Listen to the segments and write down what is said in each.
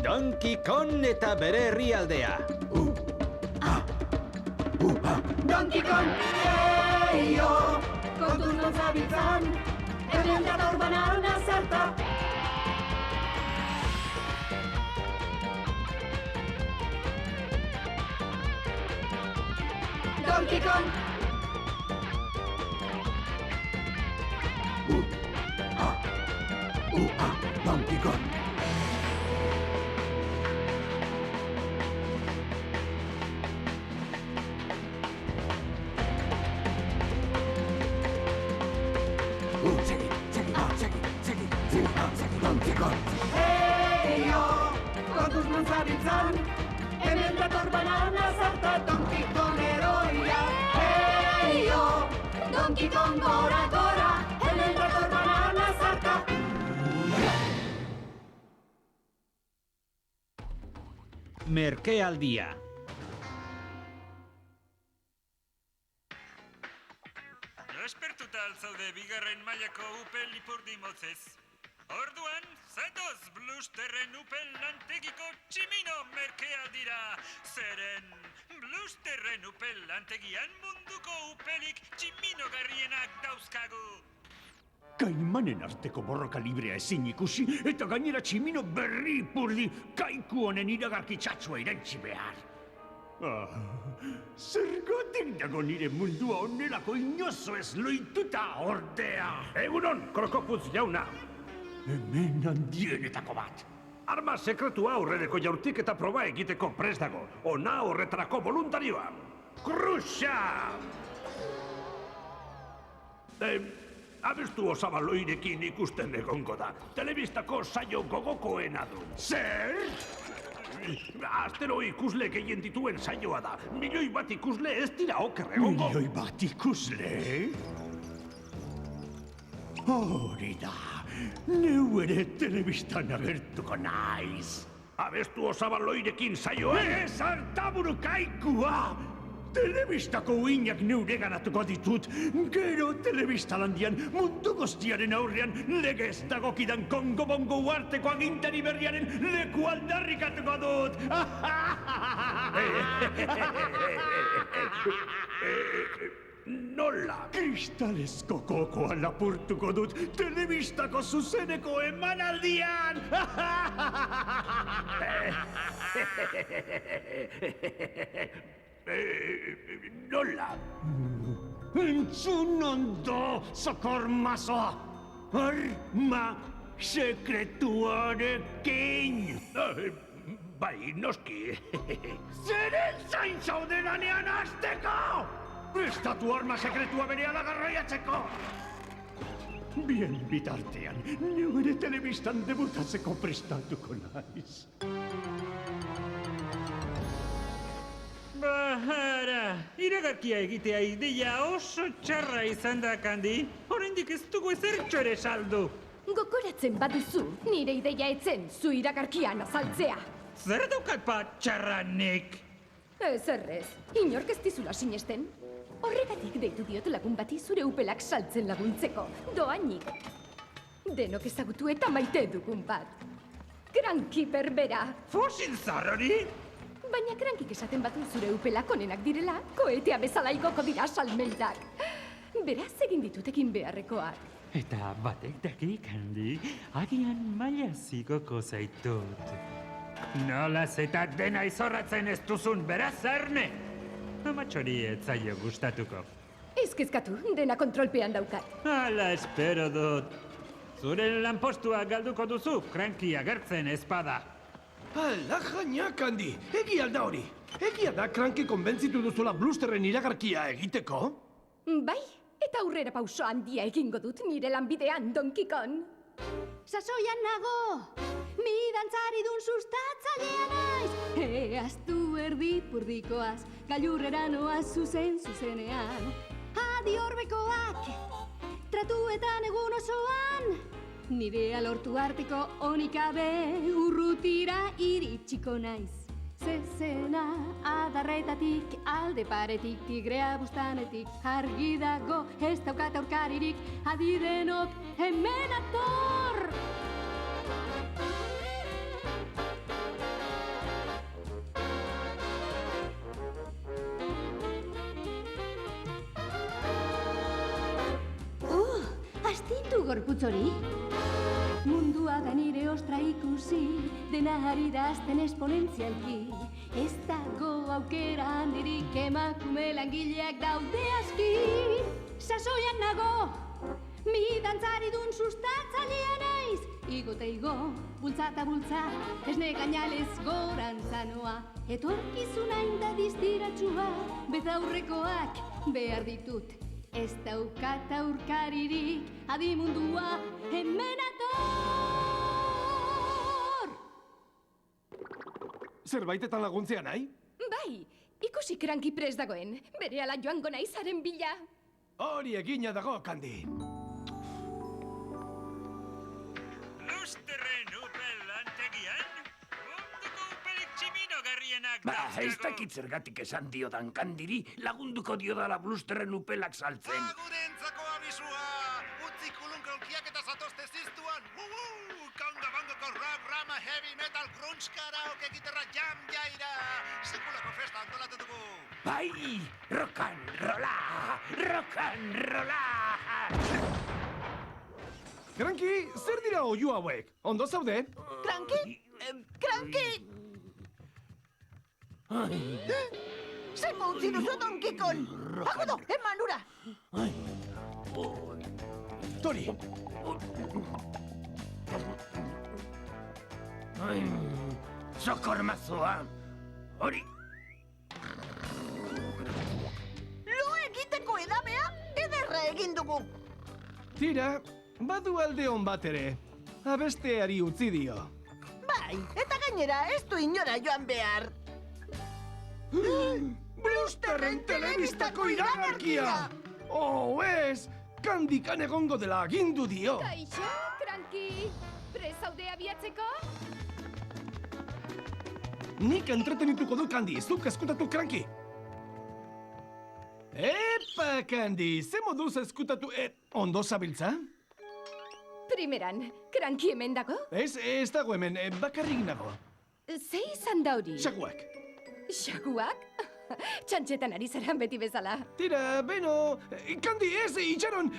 Donkey Kong eta bere herrialdea. Donkey Kong, eio, kontuz non zabiltzan, hemen dator banana zerta. Donkey Kong! Donkey Kong! Donkey Kong! Eio, kontuz non zabiltzan, hemen dator banana zerta. Donkey Kong heroia. Eio, Donkey Kong gora gora, hemen dator banana zerta. Merkealdia. Aspertuta altzaude bigarren mailako upel ipurdi motzez. Orduan, zatoz Blusterren upel lantegiko tximino merkealdira. Zeren Blusterren upel lantegian munduko upelik tximinogarrienak dauzkagu. Kaimanen arteko borroka librea ezin ikusi eta gainera tximino berri ipurdi kaiku honen iragarki txatsua irentzi behar. Zergatik dago nire mundua onelako inozo ez loituta ordea. Egunon, Krokoputz jauna. Hemen handienetako bat. Arma sekretua aurreneko jaurtik eta proba egiteko prest dago. Ona horretarako voluntarioa. Kruxa! Abestu osabaloirekin ikusten egongo da. Telebistako saio gogokoena du. Zer? Astero ikusle gehien dituen saioa da. Milioi bat ikusle ez dira oker egongo. Milioi bat ikusle? Hori da. Neu ere telebistan agertuko naiz. Abestu osabaloirekin saioa. Ez hartaburu kaikua! Telebistako uinak neure ganatuko ditut. Gero telebistalandian mundu guztiaren aurrean legez dagokidan Kongo Bongo uarteko agintari berriaren leku aldarrikatuko dut. Nola? Kristalezko kokoa lapurtuko dut telebistako zuzeneko emanaldian. Nola? Entzun ondo, sokormazoa! Arma sekretuarekin! Bai, noski. Zeren zain zaude lanean hasteko! Prestatu arma sekretua berehala garraiatzeko! Bien bitartean, neu ere telebistan debutatzeko prestatuko naiz. Bahara, iragarkia egitea ideia oso txarra izan da, Kandi. Oraindik ez dugu ezertxo ere saldu. Gokoratzen baduzu, nire ideia etzen zu iragarkian azaltzea. Zer daukat bat txarranik? Ezerrez, inork ez dizula sinesten. Horregatik deitu diot lagun bati zure upelak saltzen laguntzeko, doainik. Denok ezagutu eta maite dugun bat. Kranki berbera. Fosil zarrori? Baina krankik esaten batu zure upelak onenak direla, koetea bezala igoko dira salmentak. Beraz egin ditutekin beharrekoak. Eta batek daki, Kandi, agian maila zigoko zaitut. Nolaz eta dena izorratzen ez duzun, beraz erne? Amatxori ez zaio gustatuko. Ez kezkatu, dena kontrolpean daukat. Hala espero dut. Zure lanpostua galduko duzu, kranki agertzen ezpada. Ala jaina, Kandi, egia da hori. Egia da kranki konbentzitu duzula Blusterren iragarkia egiteko? Bai, eta aurrera pauso handia egingo dut nire lanbidean, Donkey Kong. Sasoian nago, mi dantzaridun sustatzailea naiz. Eaztu erdipurdikoaz, gailurrera noaz zuzenean. Adi horbekoak, tratuetan egun osoan. Nire lortu arteko onikabe urrutira iritsiko naiz. Zezena adarretatik, alde paretik, tigrea bustanetik, argi dago ez daukat aurkaririk, adidenok hemen ator! gorputz hori? Mundua da nire ostra ikusi, dena ari da azten esponentzialki. Ez dago aukera handirik emakume langileak daude aski. Sasoian nago, mi dantzaridun sustatzailea naiz. Igo eta igo, bultza eta bultza, esne gainalez gorantzanoa. Etorkizuna inda distiratsua, betaurrekoak behar ditut. Ez daukat aurkaririk, adimundua hemen ator! Zerbaitetan laguntzea nahi? Bai, ikusi Kranki prest dagoen, berehala joango naizaren bila. Hori egina dago, Kandi. Blusterren upel lantegian, munduko upelik tximinogarrienak Ez dakit zergatik esan diodan Kandiri, lagunduko diodala Blusterren upelak saltzen. Agurentzako abisua! Utzi kulunkolkiak eta zatozte ziztuan! Konga-bongoko rock, rama, heavy metal, grunge, karaoke, gitarra, jam, jaira! Sekulako festa antolatu dugu! Bai, rock'n'rolla! Rock'n'rolla! Kranki, zer dira oiu hauek? Ondo zaude? Kranki? Kranki! Zengo utzi duzu Donkey Kong! Agudo, eman ura! Tori! Sokor mazoa! Hori! Lo egiteko edabea, ederra egin dugu! Tira, badu alde hon bat ere. Abesteari utzi dio. Bai, eta gainera ez du inora joan behar. Blusterren telebistako iragarkia! Oh, ez! Kandikan egongo dela agindu dio! Kaixo, Kranki! Prest zaude abiatzeko? Nik entretenituko du Kandi, zuk eskutatu Kranki! Epa, Kandi, ze moduz eskutatu... ondo zabiltza? Primeran, Kranki hemen dago? Ez dago hemen, bakarrik nago. Ze izan da hori? Xaguak. Xaguak? Txantxetan ari zaren beti bezala. Tira, beno... Kandi, ez, itxaron...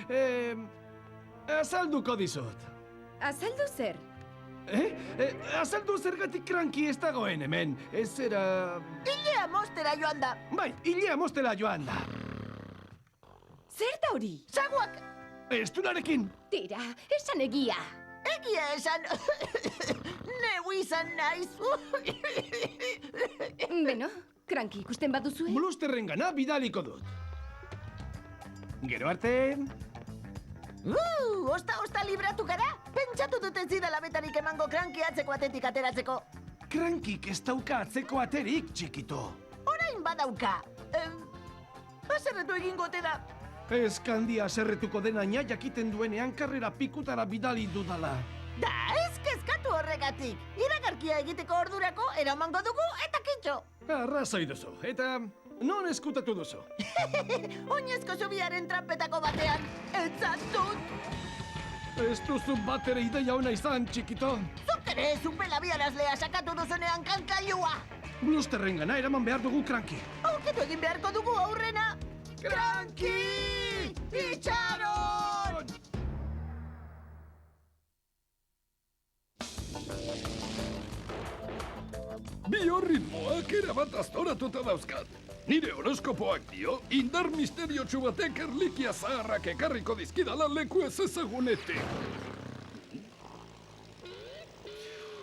azalduko dizut. Azaldu zer? Azaldu zergatik Kranki ez dagoen hemen. Ez zera... Ilea mostera joan da! Bai, hilea mostela joan da. Zer da hori? Zaguak! Estunarekin. Tira, esan egia. Egia esan... Neu izan naiz! Beno, Kranki ikusten baduzue? Blusterren gana bidaliko dut. Gero arte... Osta libratu gara? Pentsatu dut ez zidala betarik emango Kranki atzeko atetik ateratzeko. Krankik ez dauka atzeko aterik, txikito. Orain badauka. Haserretu egingo ote da. Ez Kandi haserretuko dena ina jakiten duenean karrera pikutara bidali dudala. Da, ez kezkatu horregatik. Iragarkia egiteko ordurako eramango dugu eta kitxo. Arrazoi duzu, eta non eskutatu duzu? Oinezko zubiaren trampetako batean. Etzatut! Ez duzu bat ere ideia ona izan, txikito. Zuk ere zupela biarazlea sakatu duzunean kankailua. Blusterren gana eraman behar dugu Kranki. Aurketu egin beharko dugu aurrena. Kranki! Itxaron! Biorritmoak erabat aztoratuta dauzkat. Nire horoskopoak dio, indar misteriotsu batek erlikia zaharrak ekarriko dizkidala leku ez ezagunetik.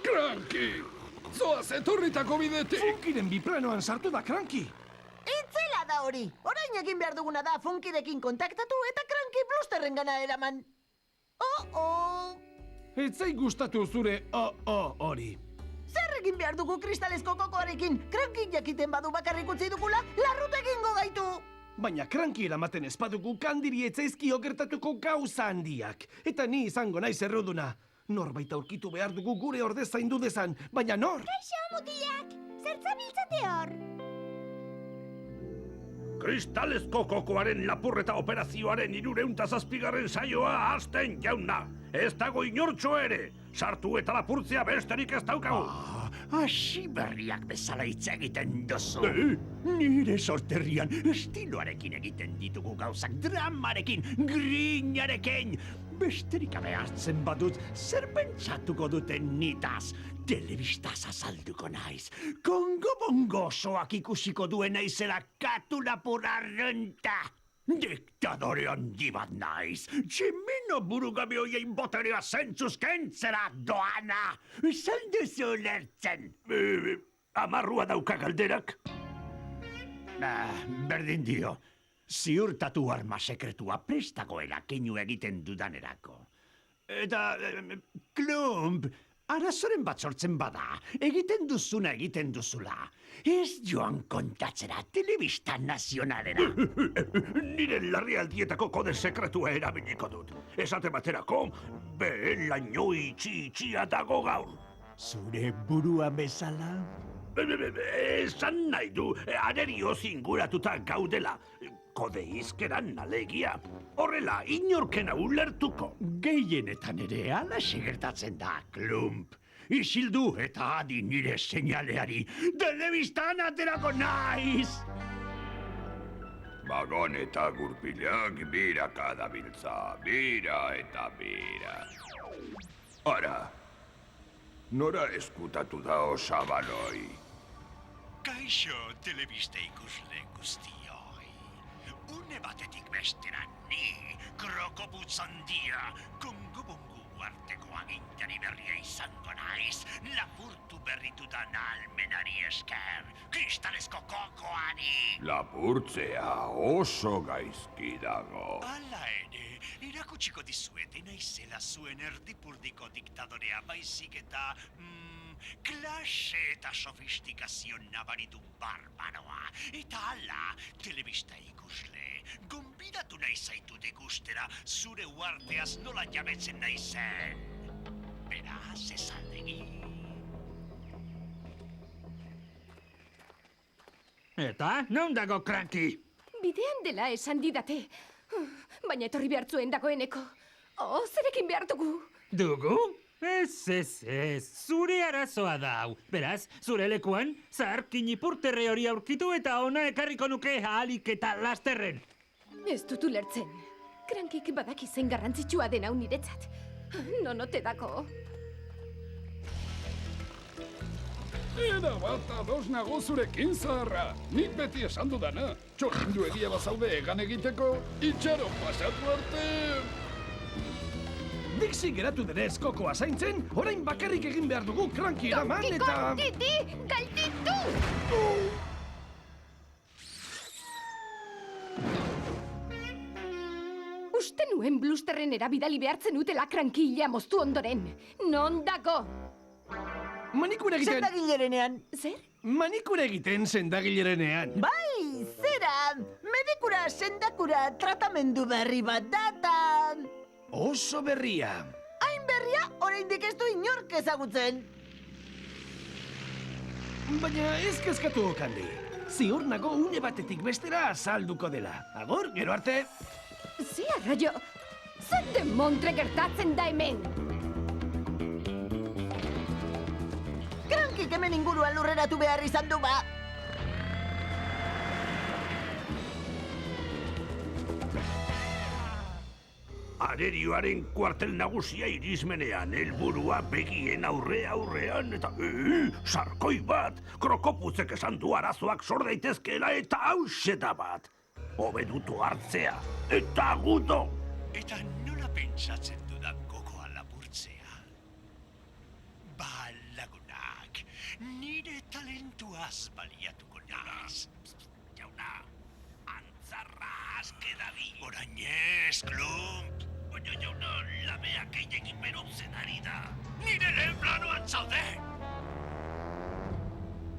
Kranki! Zoaz etorritako bidetik! Funkiren biplanoan sartu da Kranki! Itzela da hori! Orain egin behar duguna da Funkirekin kontaktatu eta Kranki Blusterren gana eraman. Oh! Etzai gustatu zure hori. Zer egin behar dugu kristalesko kokoarekin? Kranki jakiten badu bakarrik utzi dugula, larrut egingo gaitu! Baina Kranki eramaten ez badugu Kandiri etzaizkio gertatuko gauza handiak. Eta ni izango naiz erruduna. Norbait aurkitu behar dugu gure ordez zaindu dezan, baina nor? Kaixo, mutilak! Zertzabiltzate hor? Kristalezko kokoaren lapurreta operazioaren 307. saioa hasten jauna. Ez dago inortxo ere. Sartu eta lapurtzea besterik ez daukagu. Hasi berriak bezala hitz egiten duzu. Nire sorterrian estiloarekin egiten ditugu gauzak, dramarekin, grinarekin. Besterik gabe hartzen badut, zer pentsatuko duten nitaz? Telebistaz azalduko naiz. Kongo-bongo osoak ikusiko duen naizela katu lapurarrenta. Diktadore handi bat naiz. Tximino burugabe hoiein boterea zentzuz kentzera doana. Zer duzu lertzen? Amarrua dauka galderak? Berdin dio. Ziurtatu arma sekretua prestagoela keinu egiten dudanerako. Eta, Klump, arazoren bat sortzen bada, egiten duzuna egiten duzula. Ez joan kontatzera telebista nazionalera. Nire larrialdietako kode sekretua erabiliko dut. Esate baterako, laino itxia dago gaur. Zure burua bezala? Esan nahi du, anerioz inguratuta gaudela. Kode izkeran alegia. Horrela, inorkena ulertuko. Gehienetan ere ala segertatzen da, Klump. Isildu eta adi nire seinaleari. Telebistan aterako naiz! Bagon eta gurpilak biraka dabiltza, bira eta bira. Ara, nora eskutatu da osabaloi? Kaixo telebista ikusle guztioi. Une batetik bestera ni, krokoputz handia, kongo-bongo uarteko agintari berria izango naiz, lapurtu berritutan almenari esker, kristalezko kokoari. Lapurtzea oso gaizki dago. Hala ere, irakutsiko dizuete naizela zuen erdipurdiko diktadorea baizik eta... klase eta sofistikazio nabaritu barbaroa. Eta hala, telebista ikusle, gonbidatu nahi zaitut ikustera zure uarteaz nola jabetzen naizen. Beraz, ezaldegi. Eta, non dago Cranky? Bidean dela esan didate. Baina etorri behar zuen dagoeneko. Zerekin behar dugu? Dugu? Ez, zure arazoa da hau. Beraz, zure lekuan, zaharkin ipurterre hori aurkitu eta ona ekarriko nuke ahalik eta lasterren. Ez dut ulertzen. Krankik badaki zein garrantzitsua den hau niretzat. Nonote dako. Era bat ados nago zurekin, zaharra. Nik beti esan dudana. Txorindu egia bazaude egan egiteko, itxaron pasatu arte. Dixi geratu denez kokoa zaintzen, orain bakarrik egin behar dugu Cranky eraman eta... Galditu! Uste nuen Blusterren erabidali behartzen utela Cranky hilea moztu ondoren. Non dago? Manikure egiten... Sendagilerenean. Zer? Manikure egiten sendagilerenean. Bai, zera, medikura sendakura tratamendu berri bat data. Oso berria. Hain berria, oraindik ez du inork ezagutzen. Baina ez kezkatu okandi. Ziur nago une batetik bestera azalduko dela. Agur, gero arte. Zia, raio! Zer demontre gertatzen da hemen? Krankik hemen inguruan lurreratu behar izan du ba. Arerioaren kuartel nagusia irismenean, helburua begien aurrean eta... sarkoi bat! Krokoputzek esan du arazoak sor daitezkeela eta hauseta bat! Hobedutu hartzea, eta guto! Eta nola pentsatzen dudan kokoa lapurtzea? Ba, lagunak, nire talentuaz baliatuko naiz. Jauna, antzarra askedadi. Orain ez, Klump. Baina jauna, labeak einekin berotzen ari da. Nire lehen planoan zaude!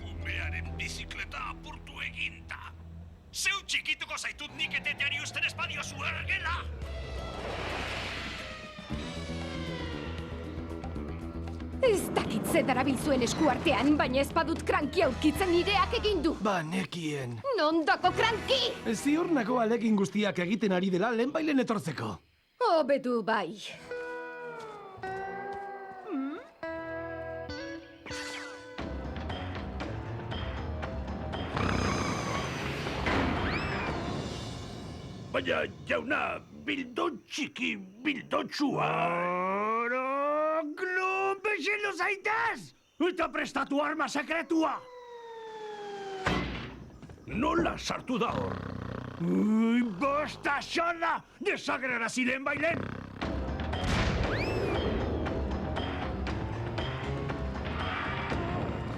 Umearen bizikleta apurtu eginda. Zeu txikituko zaitut nik eteteari usten espadiozu ergela! Ez dakitze darabiltzuen eskuartean, baina ez badut Cranky aurkitzen nireak egin du. Ba, nekien. Non dako Cranky? Ziur nago alegin guztiak egiten ari dela lehenbailen etortzeko. Hobedu bai. Baina, jauna, bildot txiki bildotsua. Oro, Klump, esildu zaitez! Eta prestatu arma sekretua! Nola sartu da hor? Ui, bosta xorra! Desagrara ziren bailen!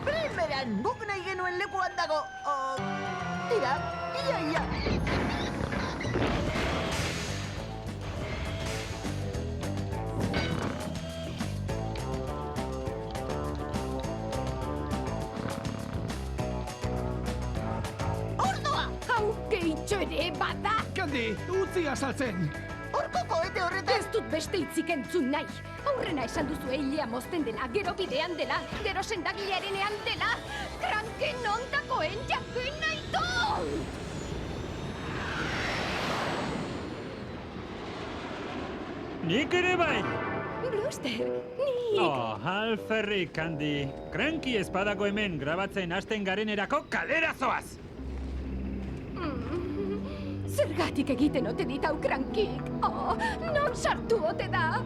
Primeran, guk nahi genuen lekuan dago. Tira, ia. Ordoa! Hau gehitxo ere bada! Kandi, utzi azaltzen! Horko koete horretan... Ez dut beste hitzik entzun nahi. Aurrena esan duzu hilea mozten dela, gero bidean dela, gero sendagilearenean dela. Kranken ondakoen jakin nahi dut! Nik ere bai! Bluster, nik! Oh, alferrik, Kandi. Kranki espadako hemen grabatzen hasten garenerako kalera zoaz! Zergatik egiten ote dit hau krankik? Oh, non sartu ote da?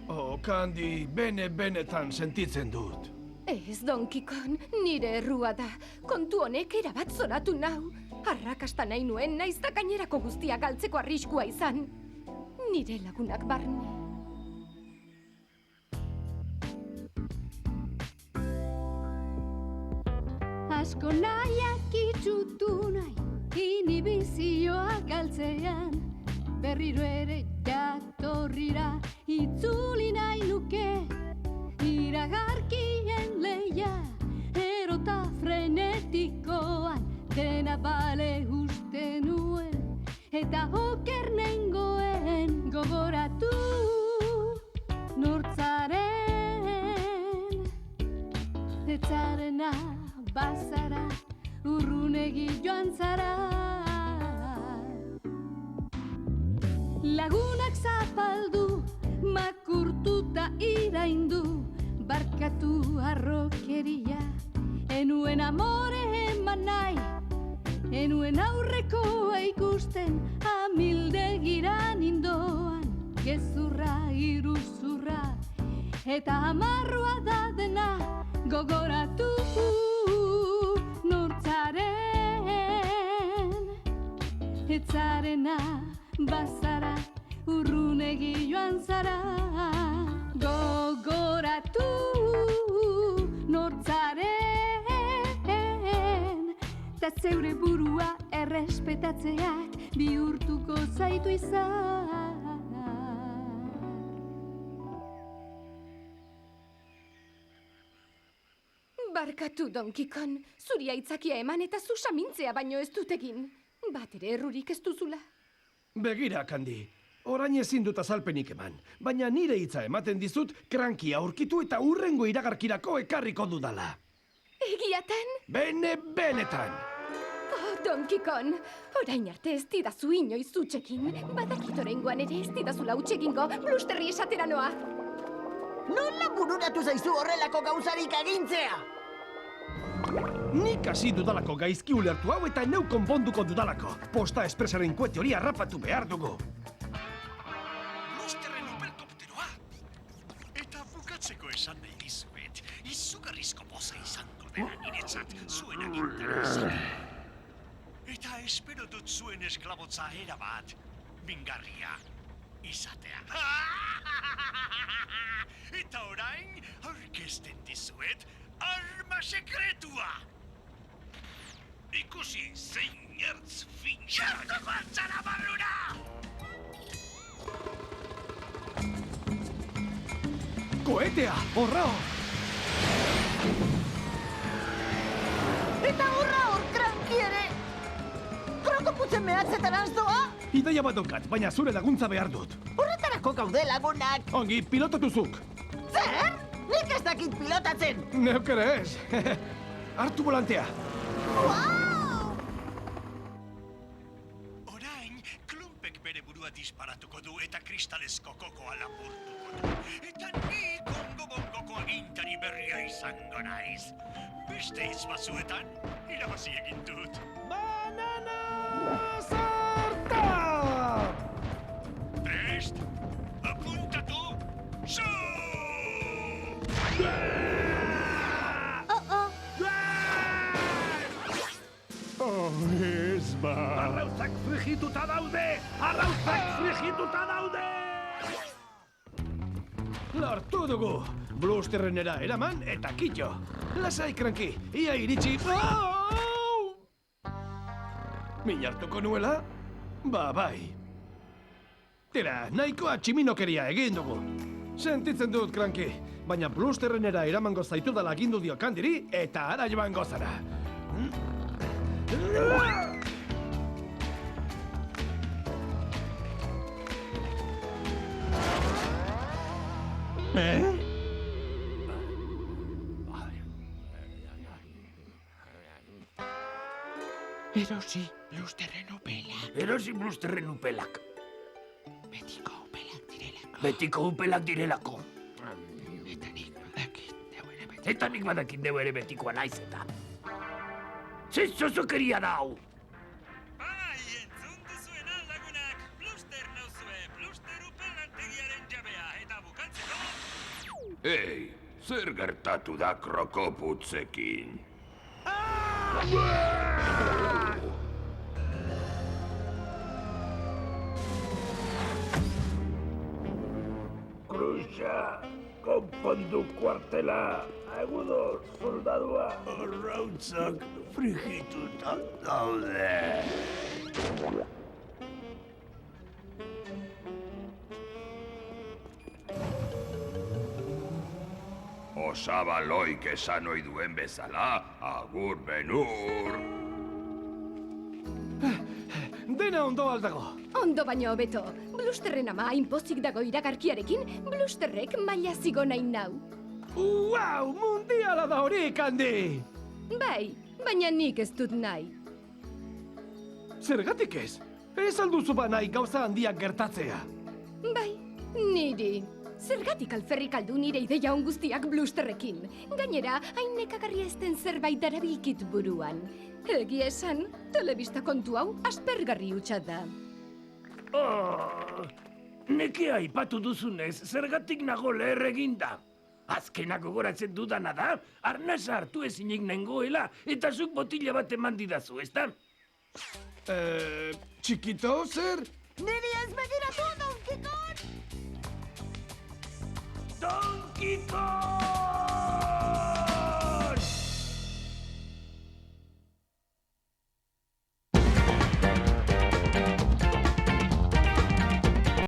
Oh, Kandi, benetan sentitzen dut. Ez, Donkey Kong, nire errua da. Kontu honek erabat zoratu nau. Arrakasta nahi nuen, naiz da gainerako guztia galtzeko arriskua izan. Nire lagunak barne. Asko nahiak itxutu nahi, inhibizioa galtzean. Berriro ere jatorrira, itzuli nahi nuke. Iragarkien leia, erota frenetikoan. Dena bale uste nuen, eta oker nengoen gogoratu nortzaren. Etzarena bazara, urrunegi joan zara. Lagunak zapaldu, makurtuta iraindu, barkatu arrokeria. Enuen amore eman nahi, enuen aurrekoa ikusten, amildegiran indoan, gezurra, iruzurra, eta amarroa da dena, gogoratu nortzaren. Etzarena bazara, urrunegi joan zara. Gogoratu nortzaren, ta zeure burua errespetatzeak bihurtuko zaitu izan. Barkatu, Donkey Kong. Zuri aitzakia eman eta zu samintzea baino ez dut egin. Bat ere errurik ez duzula. Begira, Kandi. Orain ezin dut azalpenik eman, baina nire hitza ematen dizut krankia aurkitu eta hurrengo iragarkirako ekarriko dudala. Egiatan? Benetan! Oh, Donkey Kong, orain arte ez didazu inoiz utxekin. Badakit oraingoan ere ez didazula utxegingo, Blusterri esatera noa. Nola bururatu zaizu horrelako gauzarik agintzea? Nik hasi dudalako gaizki ulertu hau eta neu konponduko dudalako. Posta espresaren kuete hori harrapatu behar dugu. Blusterren opelkopteroa! Eta bukatzeko esan nahi dizuet, izugarrizko poza izango dela niretzat zuen agintara izan. Eta espero dut zuen esklabotza erabat, mingarria izatea. Eta orain, aurkezten dizuet, arma sekretua! Ikusi zein ertz finxak! Jartu bantzara barrura! Koetea, horra hor! Eta horra hor kranki ere! Krokoputzen mehatzetan azdoa? Ideia bat daukat, baina zure laguntza behar dut. Horretarako gaude lagunak! Ongi, pilotatuzuk! Zer? Nik ez dakit pilotatzen! Neuk ere ez! Hartu volantea! Wow! Orain, Klumpek bere burua disparatuko hartuko du eta kristalezko kokoa lapurtuko du. Eta ni Kongo-Bongoko agintari berria izango naiz. Beste hitz batzuetan, irabazi egin dut. Banana sarta! Prest? Apuntatu? Zu! Ez ba! Arrauzak frigituta daude! Arrauzak frigituta daude! Lortu dugu! Blusterrenera eraman eta kitxo! Lasai, Cranky! Ia iritsi... Au! Min hartuko nuela? Ba, bai. Tira, nahikoa tximinokeria egin dugu. Sentitzen dut, Cranky. Baina Blusterrenera eramango zaitu dala agindu dio Candiri eta ara joango zara. Erosi Blusterren upelak. Erosi Blusterren upelak. Betiko upelak direlako. Betiko upelak direlako. Eta nik badakit deu ere betikoa naiz eta. Zitzozokeria da hau! Bai, entzun duzuena lagunak, Bluster nauzue, Bluster upelantegiaren jabea, eta bukatzeko... Ei, zer gertatu da krokoputzekin? Kruxa, konpondu kuartela, agudo, soldadua. Arrautzak frigituta daude. Osaba loik esan ohi duen bezala, agur benur. Dena ondo aldago. Ondo baino hobeto. Blusterren ama hainpozik dago iragarkiarekin, Blusterrek maila zigo nahi nau. Wow, mundiala da hori, Candy! Bai, baina nik ez dut nahi. Zergatik ez? Ez alduzu ba nahi gauza handiak gertatzea. Bai, niri. Zergatik alferrik aldu nire ideia on guztiak Blusterrekin. Gainera, hain nekagarria ezten zerbait darabilkit buruan. Egia esan, telebista kontu hau aspergarri hutsa da. Nekea aipatu duzunez, zergatik nago leher eginda. Azkenak gogoratzen dudana da, arnasa hartu ezinik nengoela, eta zuk botila bat eman didazu, ezta? Txikito, zer? Niri ez begiratu, Donkey Kong! Donkey Kong!